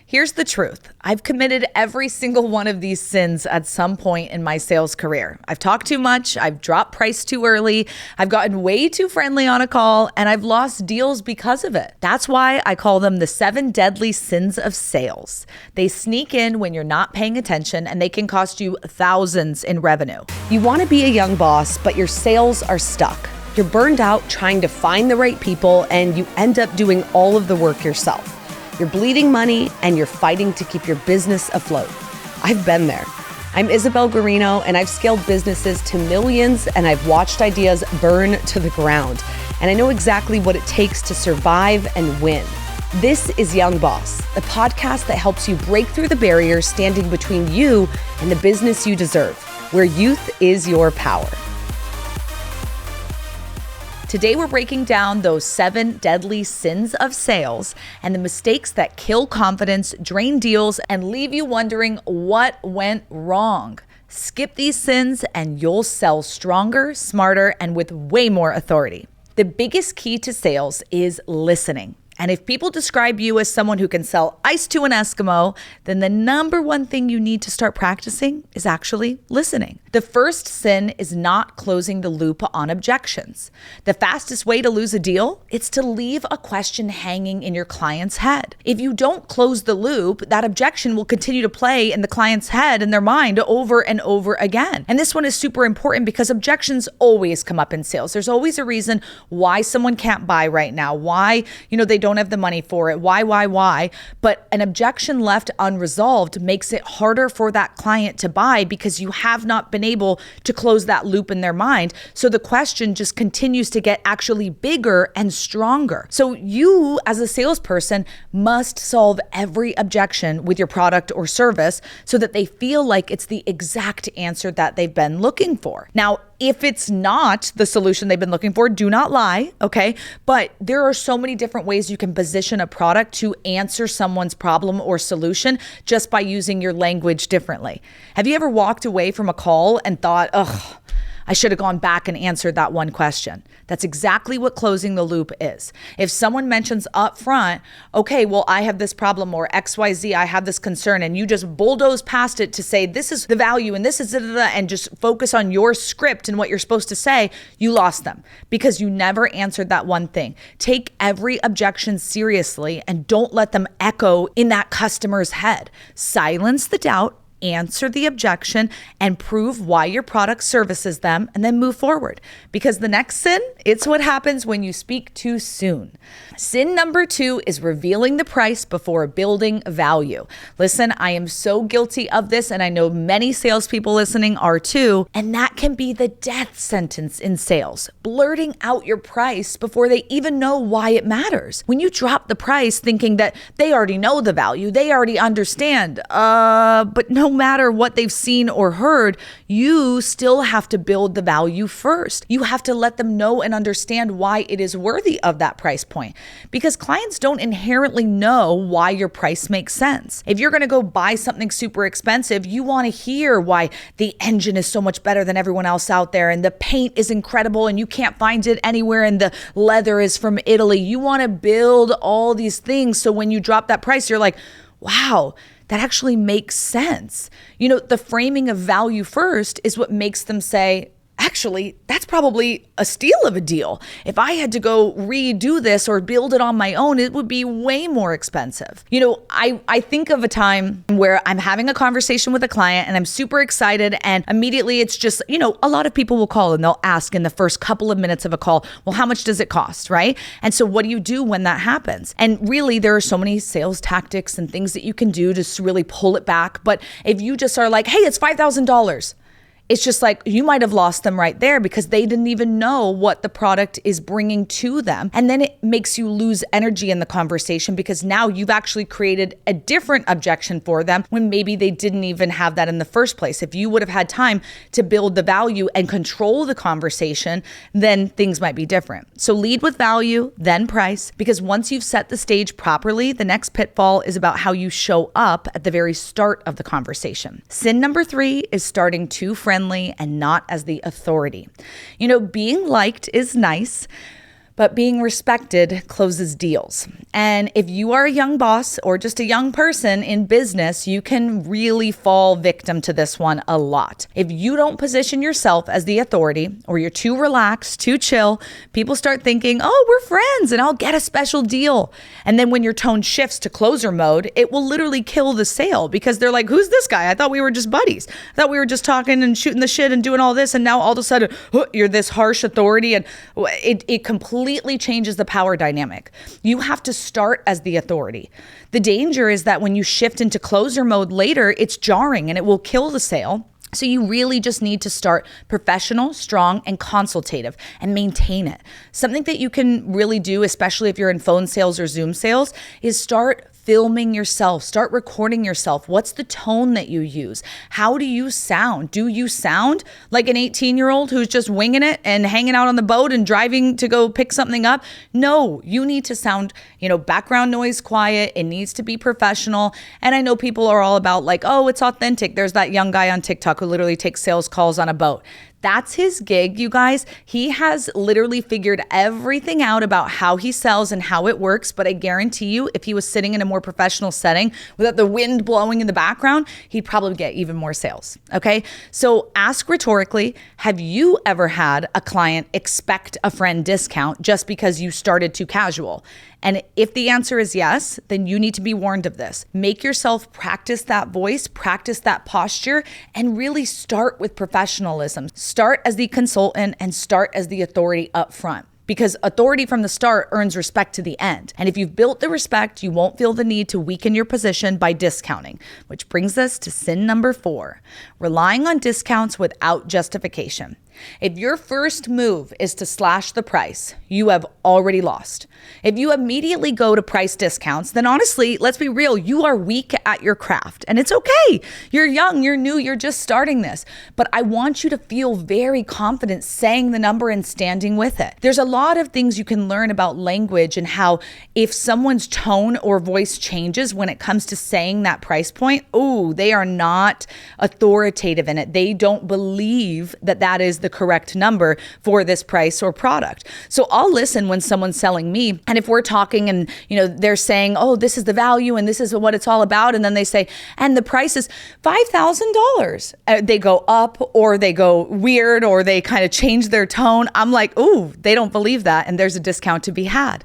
Here's the truth. I've committed every single one of these sins at some point in my sales career. I've talked too much, I've dropped price too early, I've gotten way too friendly on a call, and I've lost deals because of it. That's why I call them the 7 deadly sins of sales. They sneak in when you're not paying attention, and they can cost you thousands in revenue. You want to be a young boss, but your sales are stuck. You're burned out trying to find the right people, and you end up doing all of the work yourself. You're bleeding money and you're fighting to keep your business afloat. I've been there. I'm Isabel Guarino, and I've scaled businesses to millions, and I've watched ideas burn to the ground. And I know exactly what it takes to survive and win. This is Young Boss, the podcast that helps you break through the barriers standing between you and the business you deserve, where youth is your power. Today, we're breaking down those 7 deadly sins of sales and the mistakes that kill confidence, drain deals, and leave you wondering what went wrong. Skip these sins and you'll sell stronger, smarter, and with way more authority. The biggest key to sales is listening. And if people describe you as someone who can sell ice to an Eskimo, then the number one thing you need to start practicing is actually listening. The first sin is not closing the loop on objections. The fastest way to lose a deal is to leave a question hanging in your client's head. If you don't close the loop, that objection will continue to play in the client's head and their mind over and over again. And this one is super important because objections always come up in sales. There's always a reason why someone can't buy right now, why, they don't have the money for it, why. But an objection left unresolved makes it harder for that client to buy because you have not been able to close that loop in their mind. So the question just continues to get actually bigger and stronger. So you as a salesperson must solve every objection with your product or service so that they feel like it's the exact answer that they've been looking for. Now, if it's not the solution they've been looking for, do not lie, okay? But there are so many different ways you can position a product to answer someone's problem or solution just by using your language differently. Have you ever walked away from a call and thought, I should have gone back and answered that one question? That's exactly what closing the loop is. If someone mentions up front, okay, well, I have this problem, or XYZ, I have this concern, and you just bulldoze past it to say, this is the value and this is and just focus on your script and what you're supposed to say, you lost them because you never answered that one thing. Take every objection seriously and don't let them echo in that customer's head. Silence the doubt, answer the objection, and prove why your product services them, and then move forward. Because the next sin, it's what happens when you speak too soon. Sin number 2 is revealing the price before building value. Listen, I am so guilty of this, and I know many salespeople listening are too, and that can be the death sentence in sales. Blurting out your price before they even know why it matters. When you drop the price thinking that they already know the value, they already understand, but no matter what they've seen or heard, you still have to build the value first. You have to let them know and understand why it is worthy of that price point, because clients don't inherently know why your price makes sense. If you're going to go buy something super expensive, you want to hear why the engine is so much better than everyone else out there, and the paint is incredible and you can't find it anywhere, and the leather is from Italy. You want to build all these things so when you drop that price, you're like, wow, that actually makes sense. The framing of value first is what makes them say, actually, that's probably a steal of a deal. If I had to go redo this or build it on my own, it would be way more expensive. I think of a time where I'm having a conversation with a client and I'm super excited, and immediately it's just, a lot of people will call and they'll ask in the first couple of minutes of a call, well, how much does it cost, right? And so what do you do when that happens? And really, there are so many sales tactics and things that you can do to really pull it back. But if you just are like, hey, it's $5,000. It's just like you might have lost them right there because they didn't even know what the product is bringing to them. And then it makes you lose energy in the conversation because now you've actually created a different objection for them when maybe they didn't even have that in the first place. If you would have had time to build the value and control the conversation, then things might be different. So lead with value, then price, because once you've set the stage properly, the next pitfall is about how you show up at the very start of the conversation. Sin number 3 is starting too friendly and not as the authority. Being liked is nice, but being respected closes deals. And if you are a young boss or just a young person in business, you can really fall victim to this one a lot. If you don't position yourself as the authority, or you're too relaxed, too chill, people start thinking, oh, we're friends and I'll get a special deal. And then when your tone shifts to closer mode, it will literally kill the sale because they're like, who's this guy? I thought we were just buddies. I thought we were just talking and shooting the shit and doing all this. And now all of a sudden, you're this harsh authority, and it completely changes the power dynamic. You have to start as the authority. The danger is that when you shift into closer mode later, it's jarring and it will kill the sale. So you really just need to start professional, strong, and consultative and maintain it. Something that you can really do, especially if you're in phone sales or Zoom sales, is start filming yourself, start recording yourself. What's the tone that you use? How do you sound? Do you sound like an 18-year-old who's just winging it and hanging out on the boat and driving to go pick something up? No, you need to sound, background noise quiet. It needs to be professional. And I know people are all about like, oh, it's authentic. There's that young guy on TikTok who literally takes sales calls on a boat. That's his gig, you guys. He has literally figured everything out about how he sells and how it works. But I guarantee you, if he was sitting in a more professional setting without the wind blowing in the background, he'd probably get even more sales. Okay. So ask rhetorically, have you ever had a client expect a friend discount just because you started too casual? And if the answer is yes, then you need to be warned of this. Make yourself practice that voice, practice that posture, and really start with professionalism. Start as the consultant and start as the authority up front. Because authority from the start earns respect to the end. And if you've built the respect, you won't feel the need to weaken your position by discounting, which brings us to sin number 4, relying on discounts without justification. If your first move is to slash the price, you have already lost. If you immediately go to price discounts, then honestly, let's be real, you are weak at your craft. And it's okay. You're young, you're new, you're just starting this. But I want you to feel very confident saying the number and standing with it. There's a lot of things you can learn about language and how if someone's tone or voice changes when it comes to saying that price point, they are not authoritative in it. They don't believe that that is the correct number for this price or product. So I'll listen when someone's selling me. And if we're talking and, they're saying, oh, this is the value and this is what it's all about. And then they say, and the price is $5,000. They go up or they go weird or they kind of change their tone. I'm like, they don't believe that. And there's a discount to be had.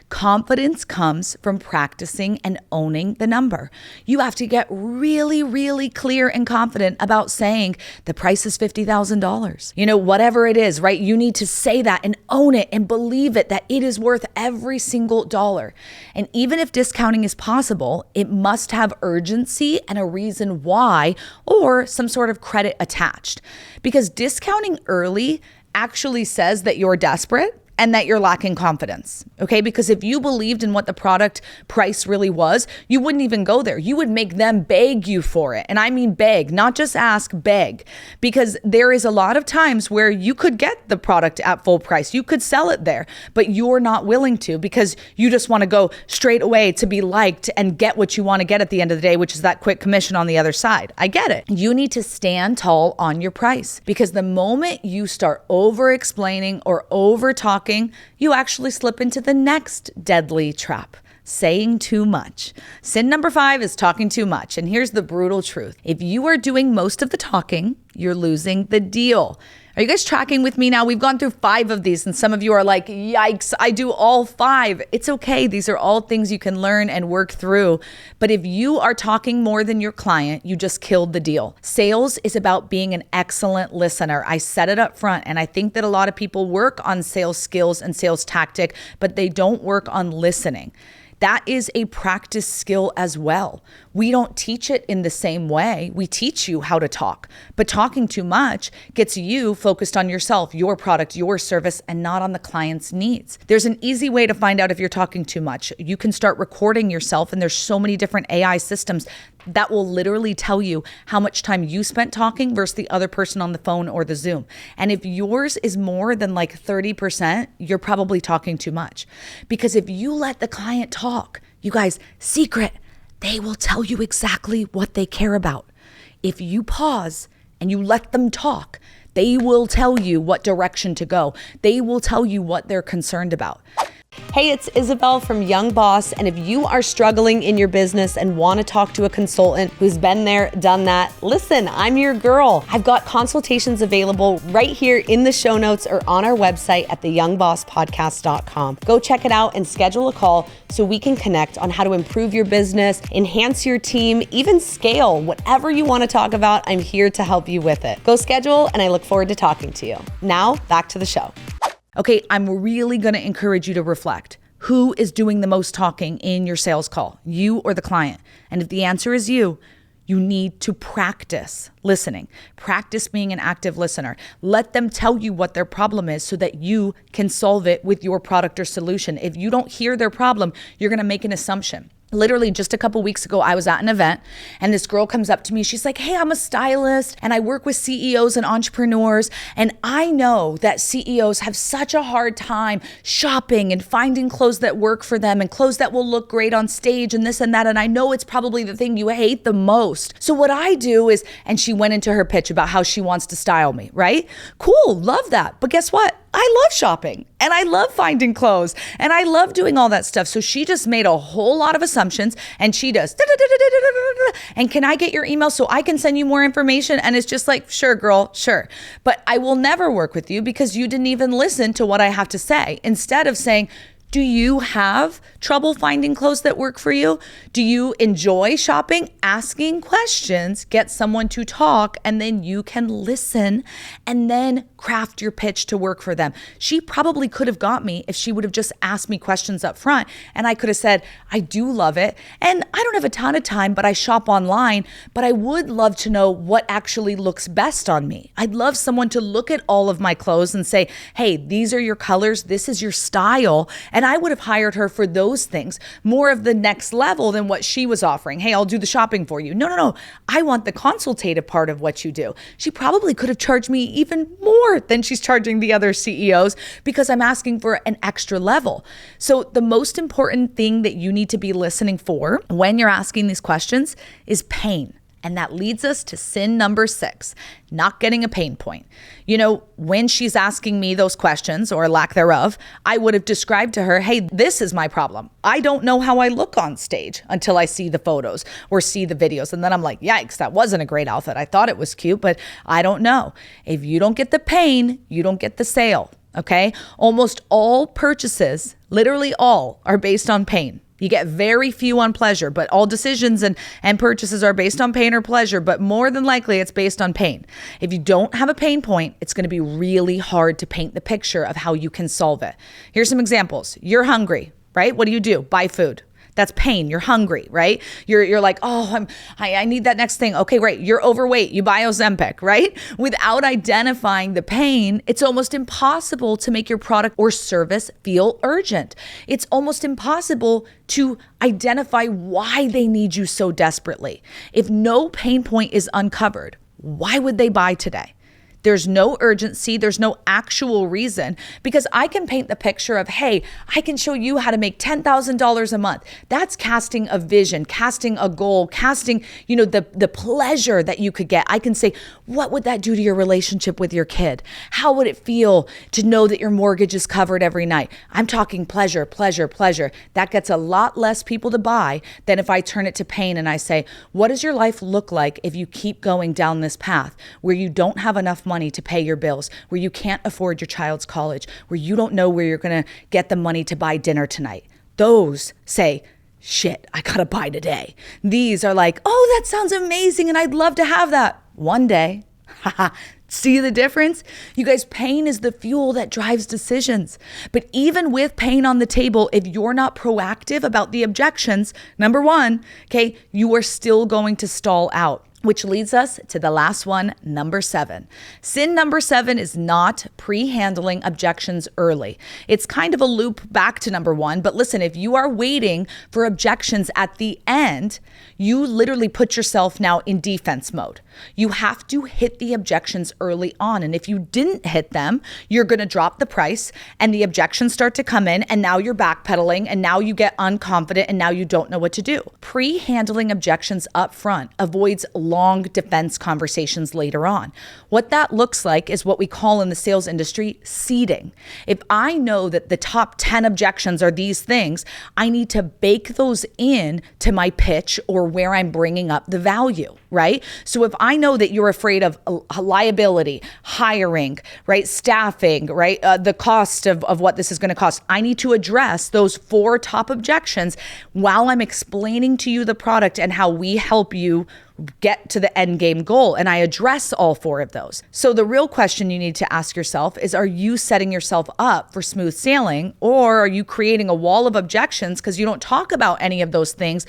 Confidence comes from practicing and owning the number. You have to get really, really clear and confident about saying the price is $50,000. Whatever it is, right? You need to say that and own it and believe it, that it is worth every single dollar. And even if discounting is possible, it must have urgency and a reason why, or some sort of credit attached. Because discounting early actually says that you're desperate and that you're lacking confidence, okay? Because if you believed in what the product price really was, you wouldn't even go there. You would make them beg you for it. And I mean beg, not just ask, beg. Because there is a lot of times where you could get the product at full price. You could sell it there, but you're not willing to because you just want to go straight away to be liked and get what you want to get at the end of the day, which is that quick commission on the other side. I get it. You need to stand tall on your price because the moment you start over-explaining or over-talking, you actually slip into the next deadly trap, saying too much. Sin number 5 is talking too much. And here's the brutal truth. If you are doing most of the talking, you're losing the deal. Are you guys tracking with me now? We've gone through 5 of these and some of you are like, yikes, I do all 5. It's okay. These are all things you can learn and work through. But if you are talking more than your client, you just killed the deal. Sales is about being an excellent listener. I said it up front, and I think that a lot of people work on sales skills and sales tactic, but they don't work on listening. That is a practice skill as well. We don't teach it in the same way. We teach you how to talk, but talking too much gets you focused on yourself, your product, your service, and not on the client's needs. There's an easy way to find out if you're talking too much. You can start recording yourself, and there's so many different AI systems that will literally tell you how much time you spent talking versus the other person on the phone or the Zoom. And if yours is more than like 30%, you're probably talking too much. Because if you let the client talk, you guys, secret, they will tell you exactly what they care about. If you pause and you let them talk, They will tell you what direction to go. They will tell you what they're concerned about. Hey, it's Isabel from Young Boss, and if you are struggling in your business and want to talk to a consultant who's been there, done that, listen, I'm your girl. I've got consultations available right here in the show notes or on our website at theyoungbosspodcast.com. Go check it out and schedule a call so we can connect on how to improve your business, enhance your team, even scale. Whatever you want to talk about, I'm here to help you with it. Go schedule, and I look forward to talking to you. Now, back to the show. Okay, I'm really going to encourage you to reflect. Who is doing the most talking in your sales call, you or the client? And if the answer is you need to practice listening. Practice being an active listener. Let them tell you what their problem is so that you can solve it with your product or solution. If you don't hear their problem, you're going to make an assumption. Literally just a couple weeks ago, I was at an event and this girl comes up to me. She's like, hey, I'm a stylist and I work with CEOs and entrepreneurs. And I know that CEOs have such a hard time shopping and finding clothes that work for them and clothes that will look great on stage and this and that. And I know it's probably the thing you hate the most. So what I do is, and she went into her pitch about how she wants to style me, right? Cool, love that. But guess what? I love shopping and I love finding clothes and I love doing all that stuff. So she just made a whole lot of assumptions and she does, and can I get your email so I can send you more information? And it's just like, sure, girl, sure. But I will never work with you because you didn't even listen to what I have to say. Instead of saying, do you have trouble finding clothes that work for you? Do you enjoy shopping? Asking questions, get someone to talk, and then you can listen and then craft your pitch to work for them. She probably could have got me if she would have just asked me questions up front. And I could have said, I do love it. And I don't have a ton of time, but I shop online, but I would love to know what actually looks best on me. I'd love someone to look at all of my clothes and say, hey, these are your colors. This is your style. And I would have hired her for those things, more of the next level than what she was offering. Hey, I'll do the shopping for you. No. I want the consultative part of what you do. She probably could have charged me even more than she's charging the other CEOs because I'm asking for an extra level. So the most important thing that you need to be listening for when you're asking these questions is pain. And that leads us to sin number 6, not getting a pain point. You know, when she's asking me those questions or lack thereof, I would have described to her, hey, this is my problem. I don't know how I look on stage until I see the photos or see the videos. And then I'm like, yikes, that wasn't a great outfit. I thought it was cute, but I don't know. If you don't get the pain, you don't get the sale, okay? Almost all purchases, literally all, are based on pain. You get very few on pleasure, but all decisions and purchases are based on pain or pleasure, but more than likely it's based on pain. If you don't have a pain point, it's going to be really hard to paint the picture of how you can solve it. Here's some examples. You're hungry, right? What do? Buy food. That's pain. You're hungry, right? You're like, oh, I need that next thing. Okay, great. You're overweight. You buy Ozempic, right? Without identifying the pain, it's almost impossible to make your product or service feel urgent. It's almost impossible to identify why they need you so desperately. If no pain point is uncovered, why would they buy today? There's no urgency. There's no actual reason because I can paint the picture of, hey, I can show you how to make $10,000 a month. That's casting a vision, casting a goal, casting, the pleasure that you could get. I can say, what would that do to your relationship with your kid? How would it feel to know that your mortgage is covered every night? I'm talking pleasure, pleasure, pleasure. That gets a lot less people to buy than if I turn it to pain and I say, what does your life look like if you keep going down this path where you don't have enough money to pay your bills, where you can't afford your child's college, where you don't know where you're going to get the money to buy dinner tonight? Those say, shit, I gotta buy today. These are like, oh, that sounds amazing and I'd love to have that one day. See the difference? You guys, pain is the fuel that drives decisions. But even with pain on the table, if you're not proactive about the objections, number one, okay, you are still going to stall out. Which leads us to the last one, number 7. Sin number 7 is not pre-handling objections early. It's kind of a loop back to number 1, but listen, if you are waiting for objections at the end, you literally put yourself now in defense mode. You have to hit the objections early on, and if you didn't hit them, you're going to drop the price, and the objections start to come in, and now you're backpedaling, and now you get unconfident, and now you don't know what to do. Pre-handling objections up front avoids long defense conversations later on. What that looks like is what we call in the sales industry seeding. If I know that the top 10 objections are these things, I need to bake those in to my pitch or where I'm bringing up the value, right? So if I know that you're afraid of liability, hiring, right, staffing, right, the cost of what this is going to cost, I need to address those 4 top objections while I'm explaining to you the product and how we help you get to the end game goal. And I address all 4 of those. So the real question you need to ask yourself is, are you setting yourself up for smooth sailing, or are you creating a wall of objections because you don't talk about any of those things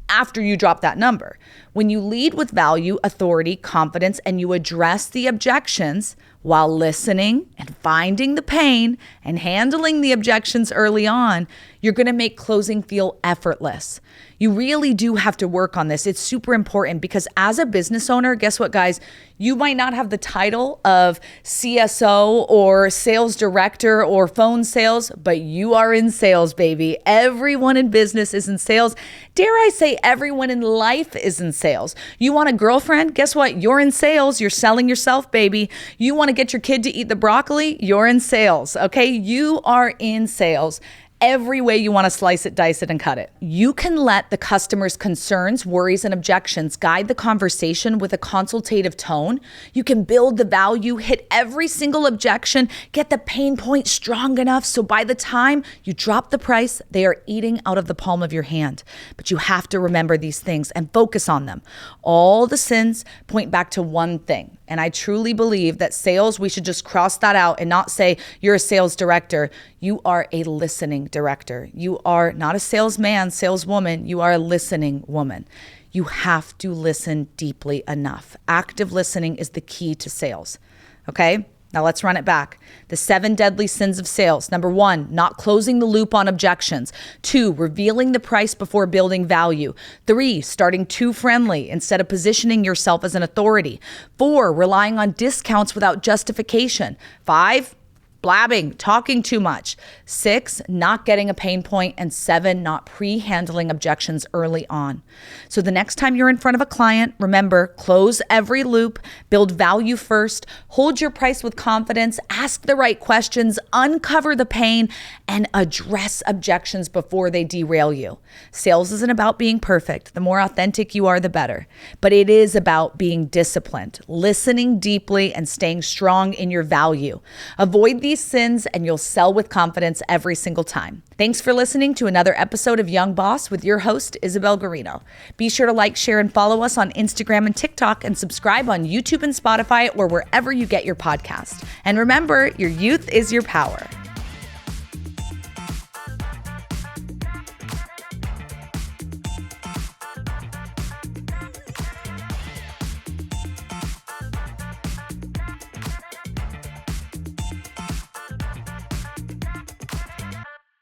after you drop that number? When you lead with value, authority, confidence, and you address the objections while listening and finding the pain and handling the objections early on, you're going to make closing feel effortless. You really do have to work on this. It's super important because as a business owner, guess what, guys? You might not have the title of CSO or sales director or phone sales, but you are in sales, baby. Everyone in business is in sales. Dare I say everyone in life is in sales. You want a girlfriend? Guess what? You're in sales. You're selling yourself, baby. You want to get your kid to eat the broccoli? You're in sales, okay? You are in sales. Every way you want to slice it, dice it, and cut it. You can let the customer's concerns, worries, and objections guide the conversation with a consultative tone. You can build the value, hit every single objection, get the pain point strong enough so by the time you drop the price, they are eating out of the palm of your hand. But you have to remember these things and focus on them. All the sins point back to one thing. And I truly believe that sales, we should just cross that out and not say you're a sales director. You are a listening director. You are not a salesman, saleswoman. You are a listening woman. You have to listen deeply enough. Active listening is the key to sales. Okay? Now let's run it back. The 7 deadly sins of sales. Number 1, not closing the loop on objections. 2, revealing the price before building value. 3, starting too friendly instead of positioning yourself as an authority. 4, relying on discounts without justification. 5, blabbing, talking too much. 6, not getting a pain point. And 7, not pre-handling objections early on. So the next time you're in front of a client, remember, close every loop, build value first, hold your price with confidence, ask the right questions, uncover the pain, and address objections before they derail you. Sales isn't about being perfect. The more authentic you are, the better. But it is about being disciplined, listening deeply, and staying strong in your value. Avoid these sins and you'll sell with confidence every single time. Thanks for listening to another episode of Young Boss with your host, Isabel Garino. Be sure to like, share, and follow us on Instagram and TikTok, and subscribe on YouTube and Spotify or wherever you get your podcast. And remember, your youth is your power.